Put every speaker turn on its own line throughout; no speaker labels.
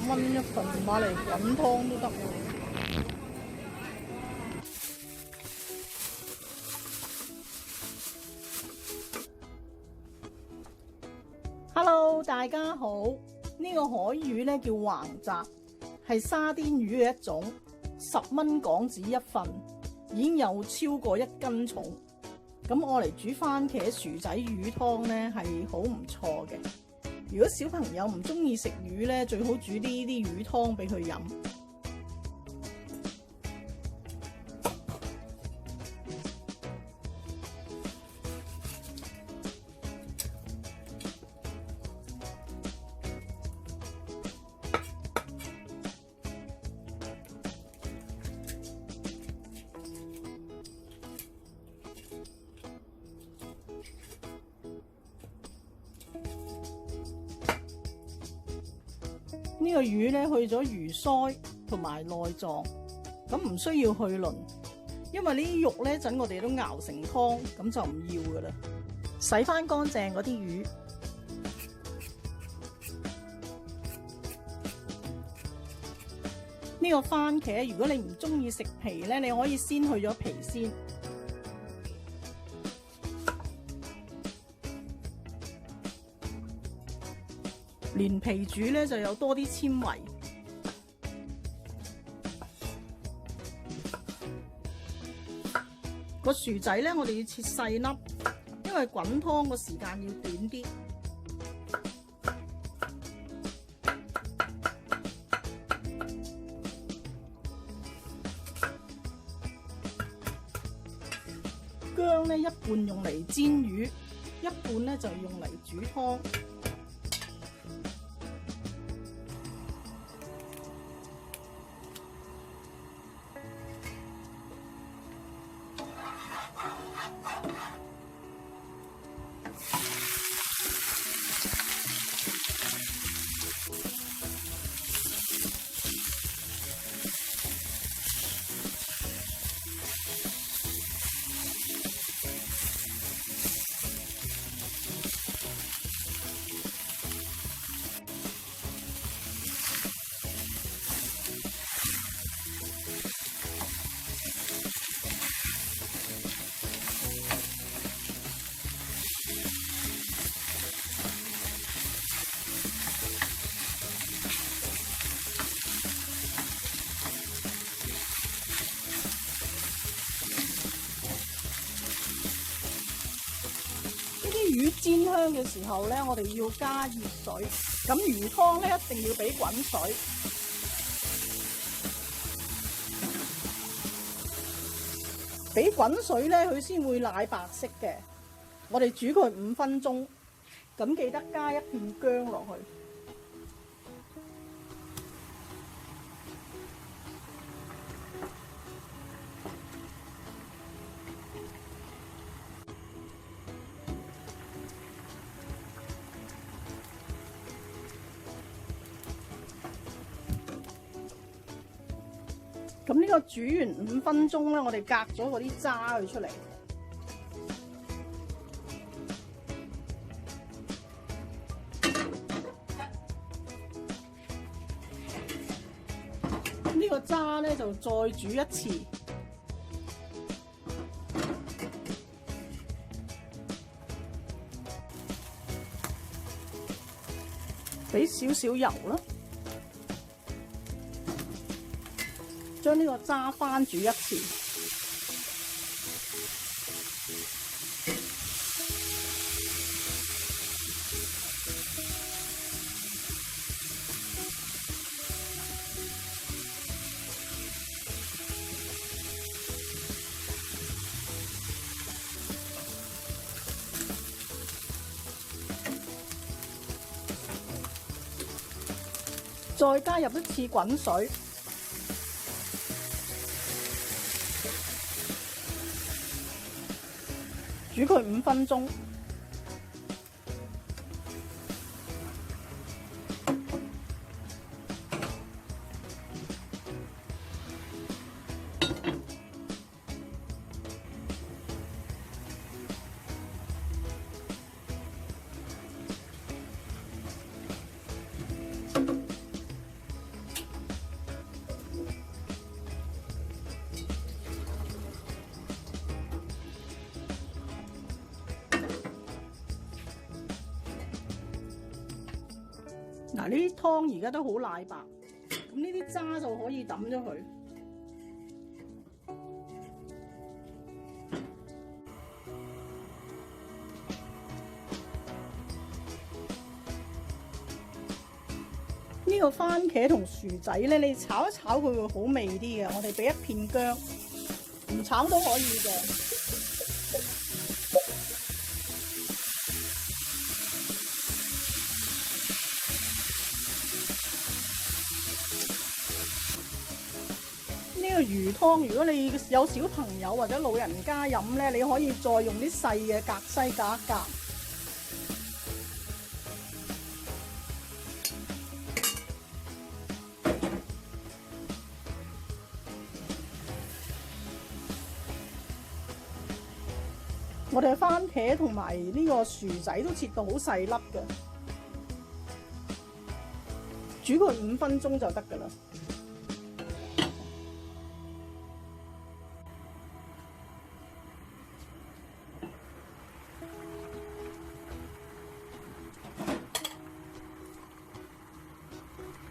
蚊一份，買嚟滾湯都得喎。Hello， 大家好。呢個海魚咧叫橫澤，係沙甸魚嘅一種，10蚊港紙一份，已經有超過1斤重。咁我嚟煮番茄薯仔魚湯咧係好唔錯嘅。如果小朋友唔中意食魚咧，最好煮呢啲魚湯俾佢飲。呢個魚咧去咗魚鰓同埋內臟，咁唔需要去鱗，因為呢啲肉咧陣我哋都熬成湯，咁就唔要噶啦。洗翻乾淨嗰啲魚，呢個番茄如果你唔中意食皮咧，你可以先去咗皮先。連皮煮咧就有多啲纖維。個薯仔咧，我哋要切細粒，因為滾湯個時間要短啲。薑咧一半用嚟煎魚，一半咧就用嚟煮湯。魚煎香嘅時候咧，我哋要加熱水。咁魚湯咧一定要俾滾水，俾滾水咧佢先會奶白色嘅。我哋煮佢5分鐘，咁記得加一片薑落去。咁呢個煮完5分鐘咧，我哋隔咗嗰啲渣佢出嚟。呢個渣咧就再煮一次，俾少少油啦。將呢個渣翻煮一次，再加入一次滾水。煮佢5分鐘，嗱，呢啲湯而家都好奶白，咁呢啲渣就可以抌咗佢。呢個番茄同薯仔咧，你炒一炒佢會好味啲嘅。我哋俾一片薑，唔炒都可以嘅。呢個魚湯，如果你有小朋友或者老人家飲咧，你可以再用啲細嘅格西格一格。我哋番茄同埋呢個薯仔都切到好細粒嘅，煮佢5分鐘就得㗎啦。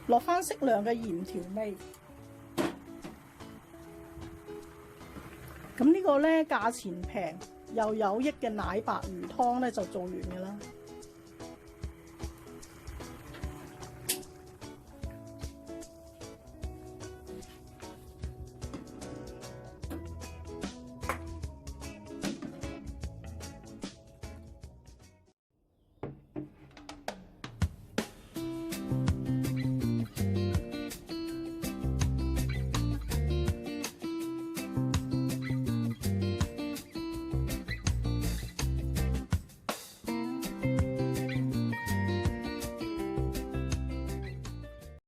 落返適量嘅鹽調味。咁呢個咧價錢平又有益嘅奶白魚湯咧就做完㗎啦。